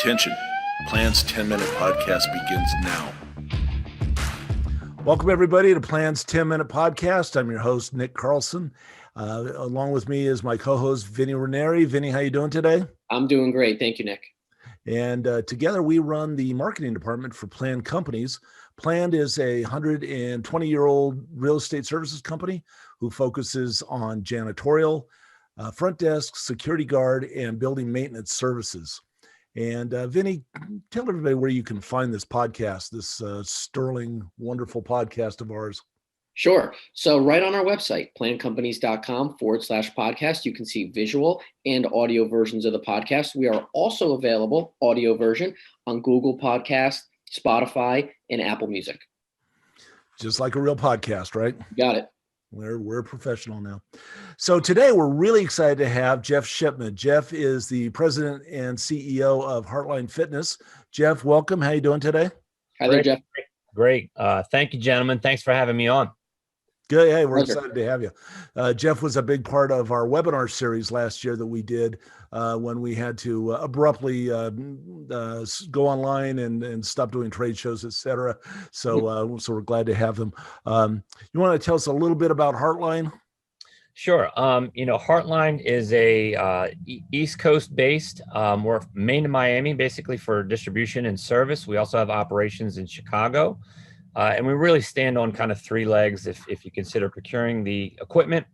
Attention, Plan's 10-minute podcast begins now. Welcome, everybody, to Plan's 10-minute podcast. I'm your host, Nick Carlson. Along with me is my co-host, Vinnie Ranieri. Vinnie, how you doing today? I'm doing great. Thank you, Nick. And together we run the marketing department for Plan Companies. Plan is a 120-year-old real estate services company who focuses on janitorial, front desk, security guard, and building maintenance services. And Vinnie, tell everybody where you can find this podcast, this sterling, wonderful podcast of ours. Sure. So right on our website, plancompanies.com/podcast, you can see visual and audio versions of the podcast. We are also available, audio version, on Google Podcast, Spotify, and Apple Music. Just like a real podcast, right? Got it. We're professional now. So today we're really excited to have Jeff Shipman. Jeff is the president and CEO of Heartline Fitness. Jeff, welcome. How you doing today? Hi there, Jeff. Great. Thank you, gentlemen. Thanks for having me on. Good. Hey, we're excited to have you. Jeff was a big part of our webinar series last year that we did when we had to abruptly go online and stop doing trade shows, et cetera. So we're glad to have him. You want to tell us a little bit about Heartline? Sure. Heartline is a East Coast based. We're Maine to Miami, basically, for distribution and service. We also have operations in Chicago. And we really stand on kind of three legs if you consider procuring the equipment.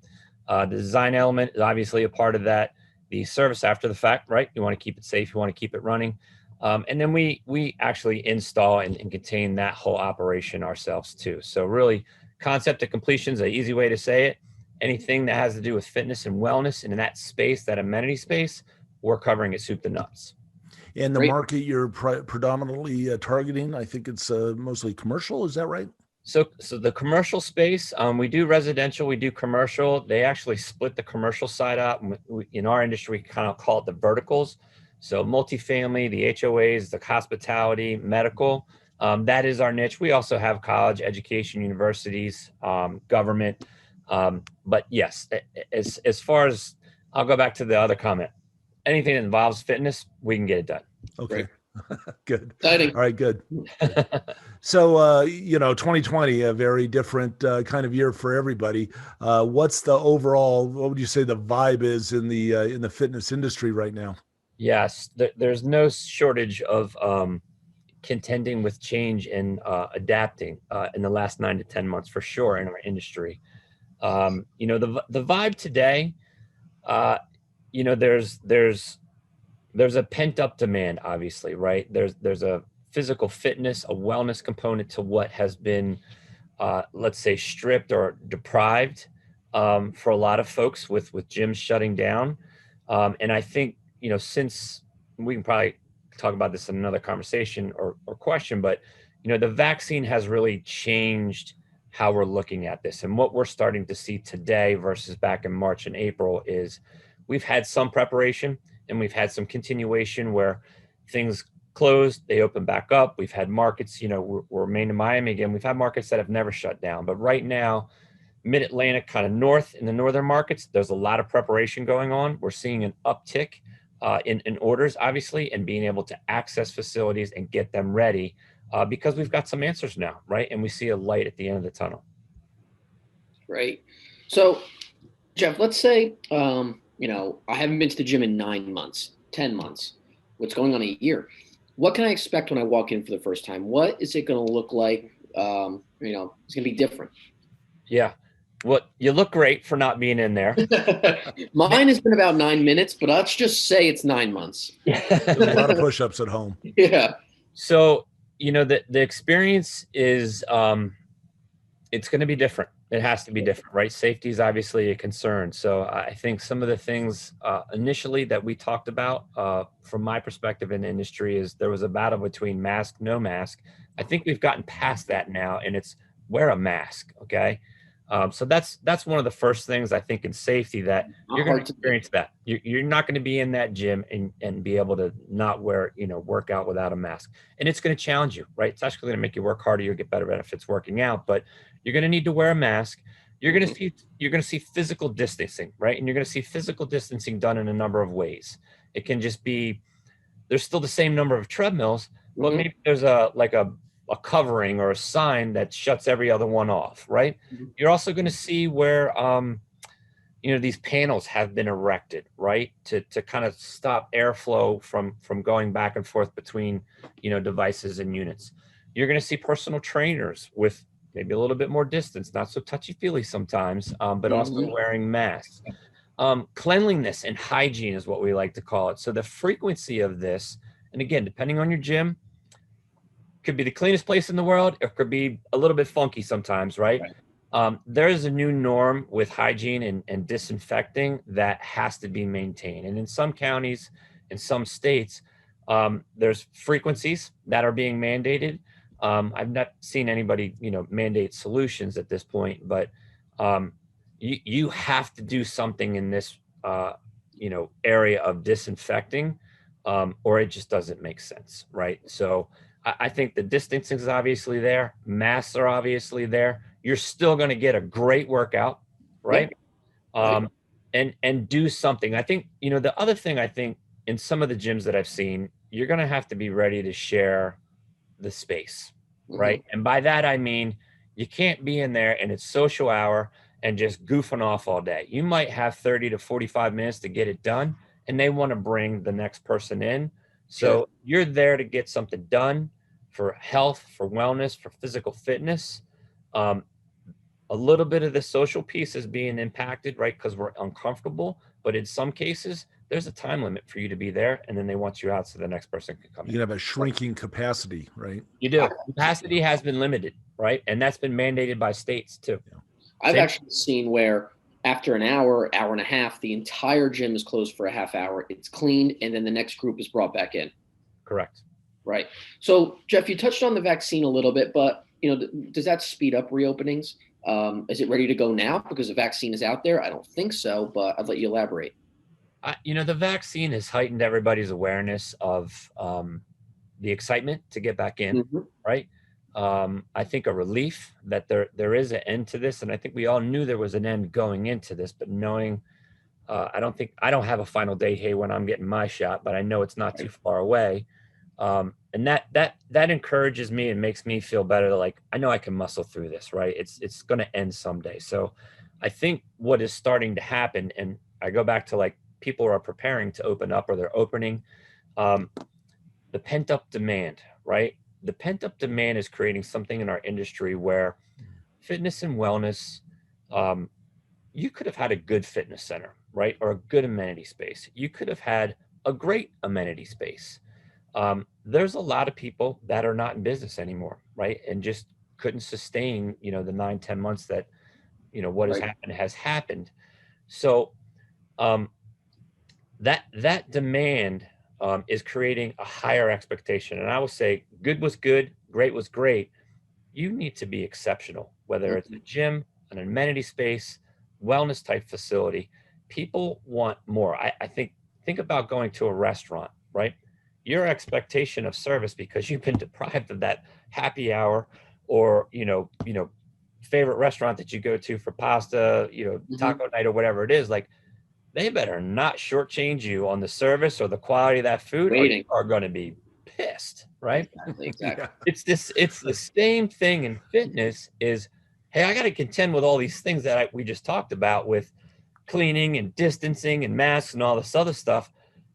The design element is obviously a part of that. The service after the fact, right? You want to keep it safe. You want to keep it running. And then we actually install and contain that whole operation ourselves too. So really, concept to completion is an easy way to say it. Anything that has to do with fitness and wellness and in that space, that amenity space, we're covering it soup to nuts. And the market you're predominantly targeting, I think it's mostly commercial. Is that right? So the commercial space, we do residential, we do commercial. They actually split the commercial side up. In our industry, we kind of call it the verticals. So multifamily, the HOAs, the hospitality, medical, that is our niche. We also have college education, universities, government. But yes, as far as, I'll go back to the other comment. Anything that involves fitness, we can get it done. Okay. Good. Exciting. All right, good. So, 2020, a very different kind of year for everybody. What's the overall, what would you say the vibe is in the fitness industry right now? Yes, there's no shortage of contending with change and adapting in the last 9 to 10 months for sure in our industry. The vibe today, there's a pent up demand, obviously, right? There's a physical fitness, a wellness component to what has been, let's say, stripped or deprived for a lot of folks with gyms shutting down. And I think, since we can probably talk about this in another conversation or question, but, the vaccine has really changed how we're looking at this. And what we're starting to see today versus back in March and April is we've had some preparation and we've had some continuation where things closed, they open back up. We've had markets, we're Maine to Miami again. We've had markets that have never shut down. But right now, mid-Atlantic, kind of north in the northern markets, there's a lot of preparation going on. We're seeing an uptick in orders, obviously, and being able to access facilities and get them ready because we've got some answers now, right? And we see a light at the end of the tunnel. Right. So, Jeff, let's say, I haven't been to the gym in 9 months, 10 months. What's going on a year? What can I expect when I walk in for the first time? What is it going to look like? It's going to be different. Yeah. Well, you look great for not being in there. Mine has been about 9 minutes, but let's just say it's 9 months. There's a lot of push-ups at home. Yeah. So, the experience is, it's going to be different. It has to be different, right? Safety is obviously a concern. So I think some of the things initially that we talked about from my perspective in the industry is there was a battle between mask, no mask. I think we've gotten past that now, and it's wear a mask, okay? So that's one of the first things I think in safety that you're going to experience that. You're not going to be in that gym and be able to not work out without a mask. And it's going to challenge you, right? It's actually going to make you work harder. You'll get better benefits working out, but you're going to need to wear a mask. You're going to see physical distancing, right? And you're going to see physical distancing done in a number of ways. It can just be there's still the same number of treadmills, but Mhm. maybe there's a covering or a sign that shuts every other one off, right? Mhm. You're also going to see where these panels have been erected, right, to kind of stop airflow from going back and forth between devices and units. You're going to see personal trainers with maybe a little bit more distance, not so touchy-feely sometimes, but also Mhm. wearing masks. Cleanliness and hygiene is what we like to call it. So the frequency of this, and again, depending on your gym, could be the cleanest place in the world, or could be a little bit funky sometimes, right? There is a new norm with hygiene and disinfecting that has to be maintained. And in some counties, in some states, there's frequencies that are being mandated. I've not seen anybody, mandate solutions at this point, but you have to do something in this, area of disinfecting, or it just doesn't make sense, right? So I think the distancing is obviously there. Masks are obviously there. You're still going to get a great workout, right? Right. And do something. I think, the other thing I think in some of the gyms that I've seen, you're going to have to be ready to share the space, right? Mhm. And by that, I mean, you can't be in there and it's social hour and just goofing off all day. You might have 30 to 45 minutes to get it done, and they want to bring the next person in. Sure. So you're there to get something done for health, for wellness, for physical fitness. Um, a little bit of the social piece is being impacted, right? Because we're uncomfortable. But in some cases, there's a time limit for you to be there, and then they want you out so the next person can come You in. can have a shrinking capacity, right? You do. Capacity has been limited, right? And that's been mandated by states too. I've Same. actually seen where after an hour, hour and a half, the entire gym is closed for a half hour. It's cleaned, and then the next group is brought back in. Correct. Right. So, Jeff, you touched on the vaccine a little bit, but does that speed up reopenings? Is it ready to go now because the vaccine is out there? I don't think so, but I'd let you elaborate. The vaccine has heightened everybody's awareness of the excitement to get back in, Mhm. right? I think a relief that there is an end to this, and I think we all knew there was an end going into this, but knowing, I don't have a final date here when I'm getting my shot, but I know it's not too far away, and that encourages me and makes me feel better. Like, I know I can muscle through this, right? It's going to end someday. So, I think what is starting to happen, and I go back to, like, people are preparing to open up, or they're opening. Um, the pent up demand, right? The pent up demand is creating something in our industry where fitness and wellness, um, you could have had a good fitness center, right? Or a good amenity space. You could have had a great amenity space. There's a lot of people that are not in business anymore, right? And just couldn't sustain, the 9, 10 months that, what has Right. happened has happened. So, um, that demand is creating a higher expectation. And I will say, good was good, great was great. You need to be exceptional, whether it's a Mhm. gym, an amenity space, wellness type facility. People want more. I think about going to a restaurant, right? Your expectation of service, because you've been deprived of that happy hour, or favorite restaurant that you go to for pasta, Mhm. taco night or whatever it is, like, they better not shortchange you on the service or the quality of that food, or you Waiting. are going to be pissed, right? Exactly. Yeah. Exactly. It's the same thing in fitness is, hey, I got to contend with all these things that we just talked about with cleaning and distancing and masks and all this other stuff.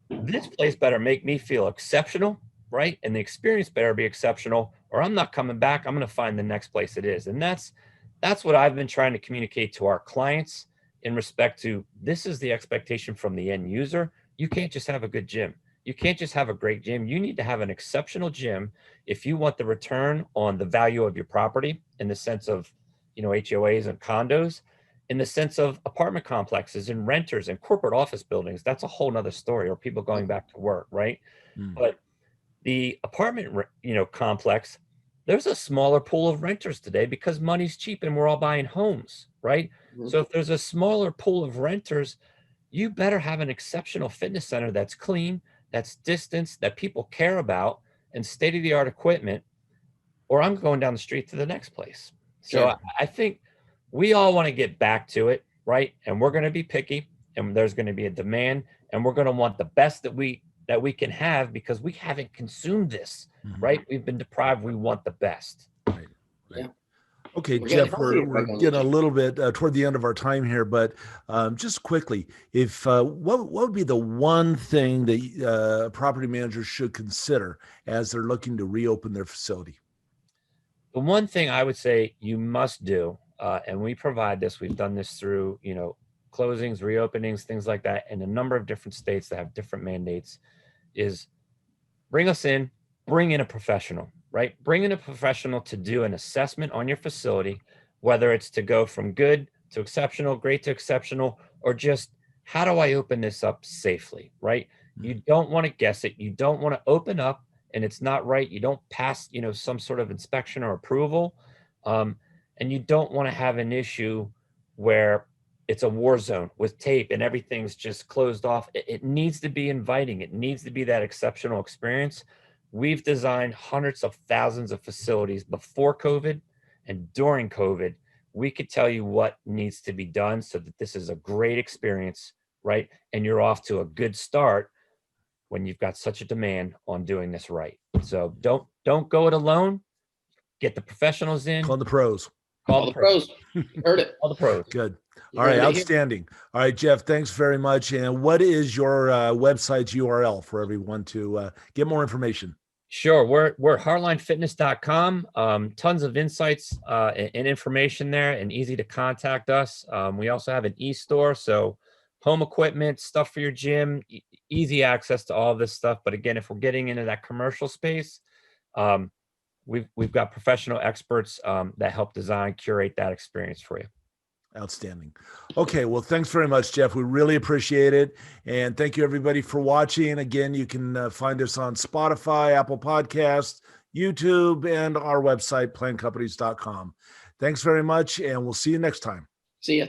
This place better make me feel exceptional, right? And the experience better be exceptional, or I'm not coming back. I'm going to find the next place it is. And that's what I've been trying to communicate to our clients in respect to, this is the expectation from the end user. You can't just have a good gym. You can't just have a great gym. You need to have an exceptional gym if you want the return on the value of your property, in the sense of, HOAs and condos, in the sense of apartment complexes and renters and corporate office buildings. That's a whole nother story, or people going back to work, right? Mm. But the apartment, complex, there's a smaller pool of renters today because money's cheap and we're all buying homes, right? Mhm. So if there's a smaller pool of renters, you better have an exceptional fitness center that's clean, that's distanced, that people care about, and state of the art equipment, or I'm going down the street to the next place. So Sure. I think we all want to get back to it, right? And we're going to be picky, and there's going to be a demand, and we're going to want the best that we can have because we haven't consumed this, Mhm. right? We've been deprived. We want the best. Right. Yeah. Okay, We're getting Jeff, healthier we're by going to getting the a gym. little bit toward the end of our time here, but just quickly, if what would be the one thing that property managers should consider as they're looking to reopen their facility? The one thing I would say you must do, and we provide this, we've done this through, closings, reopenings, things like that, in a number of different states that have different mandates, is bring in a professional, right? Bring in a professional to do an assessment on your facility, whether it's to go from good to exceptional, great to exceptional, or just how do I open this up safely, right? You don't want to guess it. You don't want to open up and it's not right. You don't pass, some sort of inspection or approval. And you don't want to have an issue where it's a war zone with tape and everything's just closed off. It needs to be inviting. It needs to be that exceptional experience. We've designed hundreds of thousands of facilities before COVID and during COVID. We could tell you what needs to be done so that this is a great experience, right? And you're off to a good start when you've got such a demand on doing this right. So don't go it alone. Get the professionals in. Call the pros. All the pros. Heard it. All the pros. Good. You All right, heard it here. outstanding. All right, Jeff, thanks very much. And what is your website's URL for everyone to get more information? Sure. We're heartlinefitness.com. Tons of insights and information there and easy to contact us. We also have an e-store. So home equipment, stuff for your gym, easy access to all this stuff. But again, if we're getting into that commercial space, we've got professional experts that help design, curate that experience for you. Outstanding. Okay, well, thanks very much, Jeff. We really appreciate it. And thank you, everybody, for watching. Again, you can find us on Spotify, Apple Podcasts, YouTube, and our website, plancompanies.com. Thanks very much, and we'll see you next time. See ya.